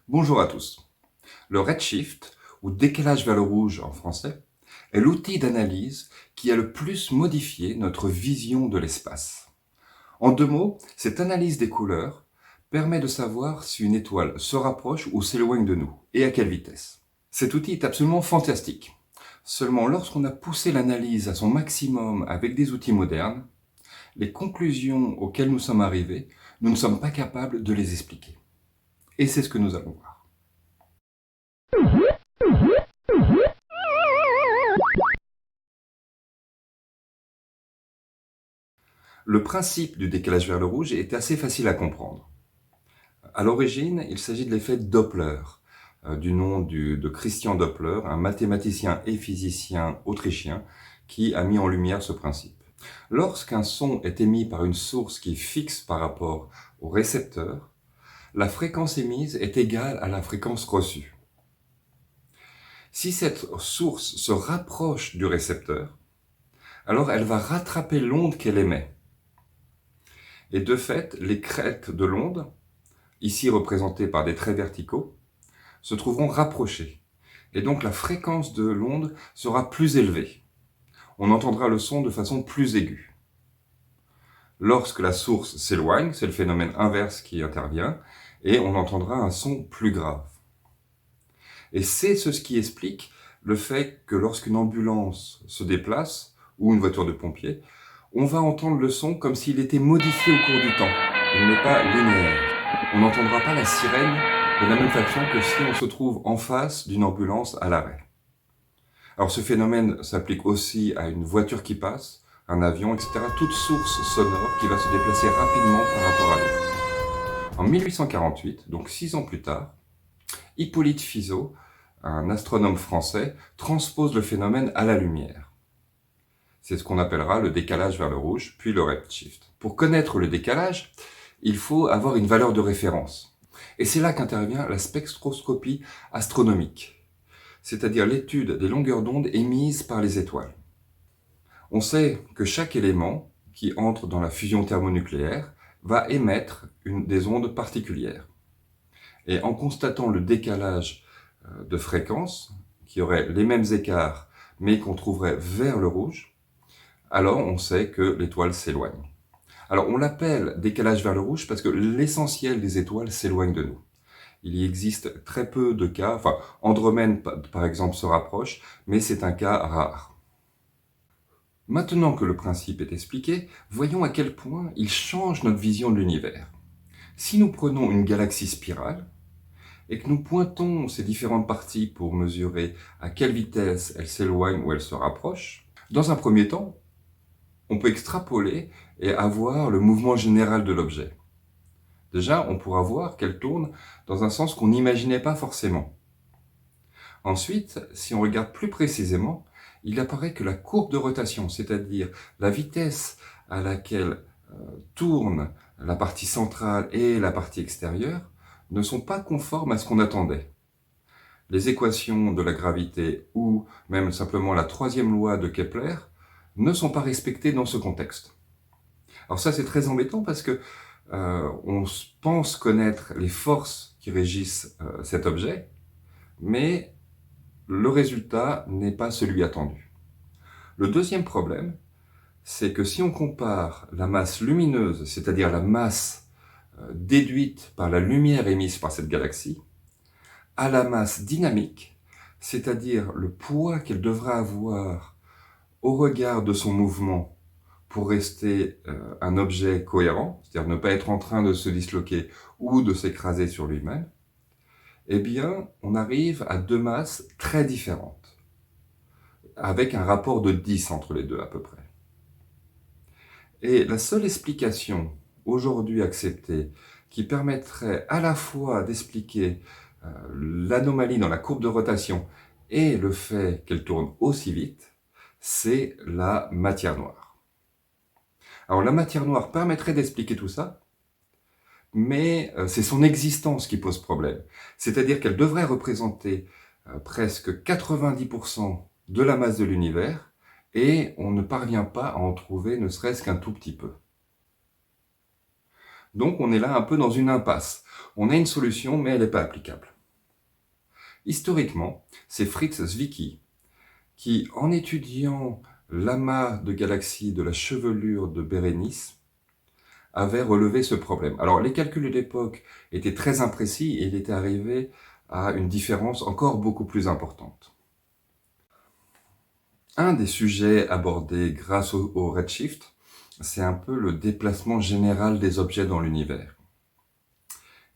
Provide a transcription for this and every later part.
Bonjour à tous. Le redshift, ou décalage vers le rouge en français, est l'outil d'analyse qui a le plus modifié notre vision de l'espace. En deux mots, cette analyse des couleurs permet de savoir si une étoile se rapproche ou s'éloigne de nous, et à quelle vitesse. Cet outil est absolument fantastique. Seulement, lorsqu'on a poussé l'analyse à son maximum avec des outils modernes, les conclusions auxquelles nous sommes arrivés, nous ne sommes pas capables de les expliquer. Et c'est ce que nous allons voir. Le principe du décalage vers le rouge est assez facile à comprendre. À l'origine, il s'agit de l'effet Doppler, du nom de Christian Doppler, un mathématicien et physicien autrichien qui a mis en lumière ce principe. Lorsqu'un son est émis par une source qui est fixe par rapport au récepteur, la fréquence émise est égale à la fréquence reçue. Si cette source se rapproche du récepteur, alors elle va rattraper l'onde qu'elle émet. Et de fait, les crêtes de l'onde, ici représentées par des traits verticaux, se trouveront rapprochées. Et donc la fréquence de l'onde sera plus élevée. On entendra le son de façon plus aiguë. Lorsque la source s'éloigne, c'est le phénomène inverse qui intervient, et on entendra un son plus grave. Et c'est ce qui explique le fait que lorsqu'une ambulance se déplace, ou une voiture de pompiers, on va entendre le son comme s'il était modifié au cours du temps. Il n'est pas linéaire. On n'entendra pas la sirène de la même façon que si on se trouve en face d'une ambulance à l'arrêt. Alors ce phénomène s'applique aussi à une voiture qui passe, un avion, etc. Toute source sonore qui va se déplacer rapidement par rapport à l'autre. En 1848, donc 6 ans plus tard, Hippolyte Fizeau, un astronome français, transpose le phénomène à la lumière. C'est ce qu'on appellera le décalage vers le rouge, puis le redshift. Pour connaître le décalage, il faut avoir une valeur de référence. Et c'est là qu'intervient la spectroscopie astronomique, c'est-à-dire l'étude des longueurs d'onde émises par les étoiles. On sait que chaque élément qui entre dans la fusion thermonucléaire va émettre des ondes particulières. Et en constatant le décalage de fréquences, qui aurait les mêmes écarts, mais qu'on trouverait vers le rouge, alors on sait que l'étoile s'éloigne. Alors on l'appelle décalage vers le rouge parce que l'essentiel des étoiles s'éloigne de nous. Il y existe très peu de cas, enfin Andromède par exemple se rapproche, mais c'est un cas rare. Maintenant que le principe est expliqué, voyons à quel point il change notre vision de l'univers. Si nous prenons une galaxie spirale, et que nous pointons ces différentes parties pour mesurer à quelle vitesse elles s'éloignent ou elles se rapprochent, dans un premier temps, on peut extrapoler et avoir le mouvement général de l'objet. Déjà, on pourra voir qu'elle tourne dans un sens qu'on n'imaginait pas forcément. Ensuite, si on regarde plus précisément, il apparaît que la courbe de rotation, c'est-à-dire la vitesse à laquelle tourne la partie centrale et la partie extérieure, ne sont pas conformes à ce qu'on attendait. Les équations de la gravité ou même simplement la troisième loi de Kepler ne sont pas respectées dans ce contexte. Alors ça, c'est très embêtant parce que on pense connaître les forces qui régissent cet objet, mais le résultat n'est pas celui attendu. Le deuxième problème, c'est que si on compare la masse lumineuse, c'est-à-dire la masse déduite par la lumière émise par cette galaxie, à la masse dynamique, c'est-à-dire le poids qu'elle devra avoir au regard de son mouvement pour rester un objet cohérent, c'est-à-dire ne pas être en train de se disloquer ou de s'écraser sur lui-même, eh bien, on arrive à deux masses très différentes, avec un rapport de 10 entre les deux à peu près. Et la seule explication aujourd'hui acceptée qui permettrait à la fois d'expliquer l'anomalie dans la courbe de rotation et le fait qu'elle tourne aussi vite, c'est la matière noire. Alors la matière noire permettrait d'expliquer tout ça, mais c'est son existence qui pose problème. C'est-à-dire qu'elle devrait représenter presque 90% de la masse de l'univers, et on ne parvient pas à en trouver ne serait-ce qu'un tout petit peu. Donc on est là un peu dans une impasse. On a une solution, mais elle n'est pas applicable. Historiquement, c'est Fritz Zwicky qui, en étudiant l'amas de galaxies de la chevelure de Bérénice, avait relevé ce problème. Alors, les calculs de l'époque étaient très imprécis et il était arrivé à une différence encore beaucoup plus importante. Un des sujets abordés grâce au redshift, c'est un peu le déplacement général des objets dans l'univers.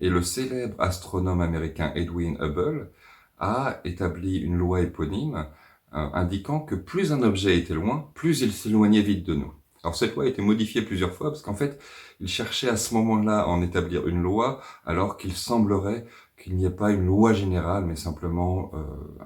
Et le célèbre astronome américain Edwin Hubble a établi une loi éponyme indiquant que plus un objet était loin, plus il s'éloignait vite de nous. Alors cette loi a été modifiée plusieurs fois parce qu'en fait, il cherchait à ce moment-là à en établir une loi alors qu'il semblerait qu'il n'y ait pas une loi générale mais simplement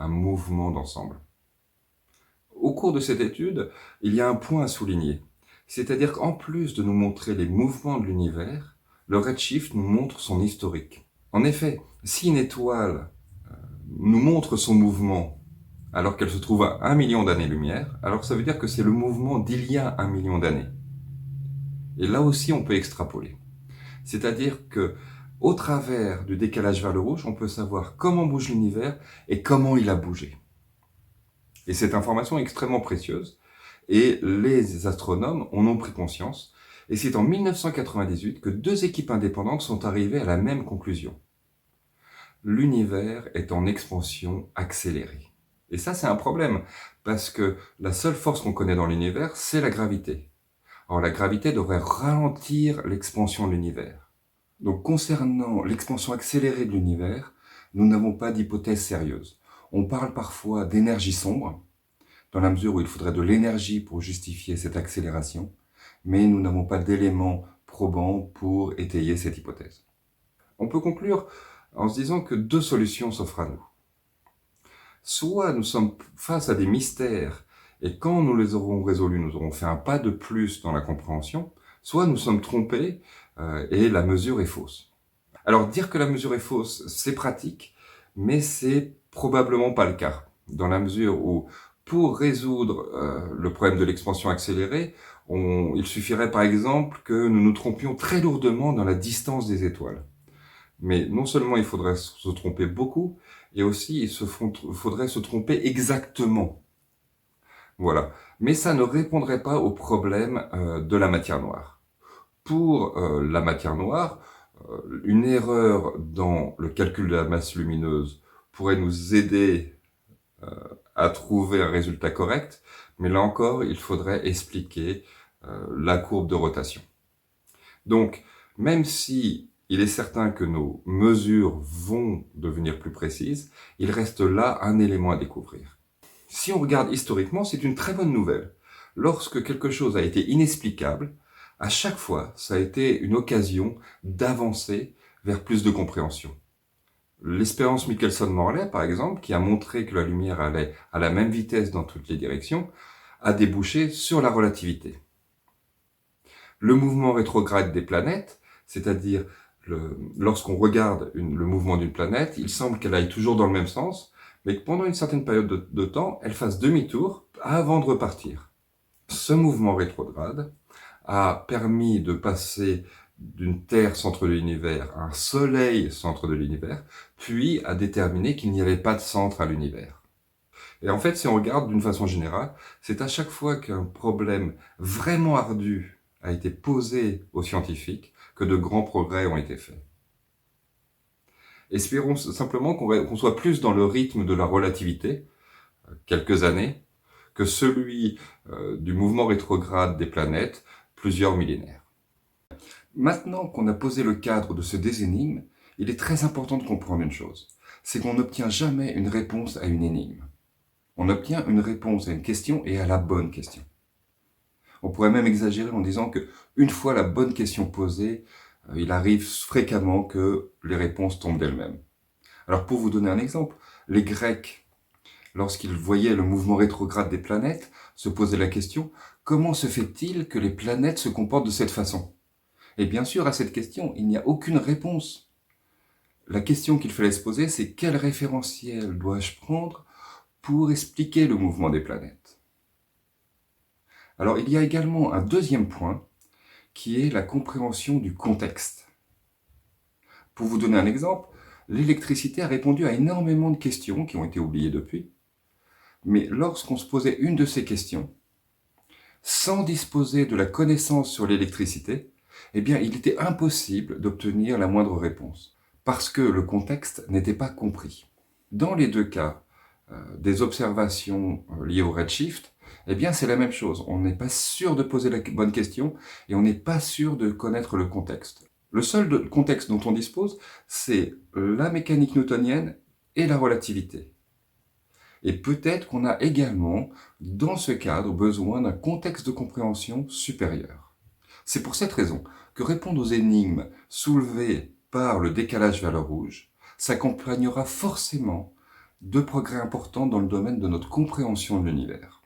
un mouvement d'ensemble. Au cours de cette étude, il y a un point à souligner. C'est-à-dire qu'en plus de nous montrer les mouvements de l'univers, le redshift nous montre son historique. En effet, si une étoile nous montre son mouvement alors qu'elle se trouve à 1 million d'années-lumière, alors ça veut dire que c'est le mouvement d'il y a 1 million d'années. Et là aussi, on peut extrapoler. C'est-à-dire que, au travers du décalage vers le rouge, on peut savoir comment bouge l'univers et comment il a bougé. Et cette information est extrêmement précieuse, et les astronomes en ont pris conscience, et c'est en 1998 que 2 équipes indépendantes sont arrivées à la même conclusion. L'univers est en expansion accélérée. Et ça, c'est un problème, parce que la seule force qu'on connaît dans l'univers, c'est la gravité. Or, la gravité devrait ralentir l'expansion de l'univers. Donc, concernant l'expansion accélérée de l'univers, nous n'avons pas d'hypothèse sérieuse. On parle parfois d'énergie sombre, dans la mesure où il faudrait de l'énergie pour justifier cette accélération, mais nous n'avons pas d'éléments probants pour étayer cette hypothèse. On peut conclure en se disant que 2 solutions s'offrent à nous. Soit nous sommes face à des mystères, et quand nous les aurons résolus, nous aurons fait un pas de plus dans la compréhension, soit nous sommes trompés et la mesure est fausse. Alors dire que la mesure est fausse, c'est pratique, mais c'est probablement pas le cas, dans la mesure où pour résoudre le problème de l'expansion accélérée, il suffirait par exemple que nous nous trompions très lourdement dans la distance des étoiles. Mais non seulement il faudrait se tromper beaucoup, et aussi il faudrait se tromper exactement. Voilà. Mais ça ne répondrait pas au problème de la matière noire. Pour la matière noire, une erreur dans le calcul de la masse lumineuse pourrait nous aider à trouver un résultat correct, mais là encore, il faudrait expliquer la courbe de rotation. Donc, même si il est certain que nos mesures vont devenir plus précises, il reste là un élément à découvrir. Si on regarde historiquement, c'est une très bonne nouvelle. Lorsque quelque chose a été inexplicable, à chaque fois, ça a été une occasion d'avancer vers plus de compréhension. L'expérience Michelson-Morley, par exemple, qui a montré que la lumière allait à la même vitesse dans toutes les directions, a débouché sur la relativité. Le mouvement rétrograde des planètes, c'est-à-dire lorsqu'on regarde le mouvement d'une planète, il semble qu'elle aille toujours dans le même sens, mais que pendant une certaine période de temps, elle fasse demi-tour avant de repartir. Ce mouvement rétrograde a permis de passer d'une Terre centre de l'univers à un Soleil centre de l'univers, puis a déterminé qu'il n'y avait pas de centre à l'univers. Et en fait, si on regarde d'une façon générale, c'est à chaque fois qu'un problème vraiment ardu a été posé aux scientifiques que de grands progrès ont été faits. Espérons simplement qu'on soit plus dans le rythme de la relativité, quelques années, que celui du mouvement rétrograde des planètes, plusieurs millénaires. Maintenant qu'on a posé le cadre de ces énigmes, il est très important de comprendre une chose, c'est qu'on n'obtient jamais une réponse à une énigme. On obtient une réponse à une question et à la bonne question. On pourrait même exagérer en disant que une fois la bonne question posée, il arrive fréquemment que les réponses tombent d'elles-mêmes. Alors pour vous donner un exemple, les Grecs, lorsqu'ils voyaient le mouvement rétrograde des planètes, se posaient la question « Comment se fait-il que les planètes se comportent de cette façon ?» Et bien sûr, à cette question, il n'y a aucune réponse. La question qu'il fallait se poser, c'est quel référentiel dois-je prendre pour expliquer le mouvement des planètes? Alors, il y a également un deuxième point, qui est la compréhension du contexte. Pour vous donner un exemple, L'électricité a répondu à énormément de questions qui ont été oubliées depuis, mais lorsqu'on se posait une de ces questions, sans disposer de la connaissance sur l'électricité, eh bien, il était impossible d'obtenir la moindre réponse, parce que le contexte n'était pas compris. Dans les deux cas, des observations liées au redshift, eh bien, c'est la même chose. On n'est pas sûr de poser la bonne question et on n'est pas sûr de connaître le contexte. Le seul contexte dont on dispose, c'est la mécanique newtonienne et la relativité. Et peut-être qu'on a également, dans ce cadre, besoin d'un contexte de compréhension supérieur. C'est pour cette raison que répondre aux énigmes soulevées par le décalage vers le rouge s'accompagnera forcément de progrès importants dans le domaine de notre compréhension de l'univers.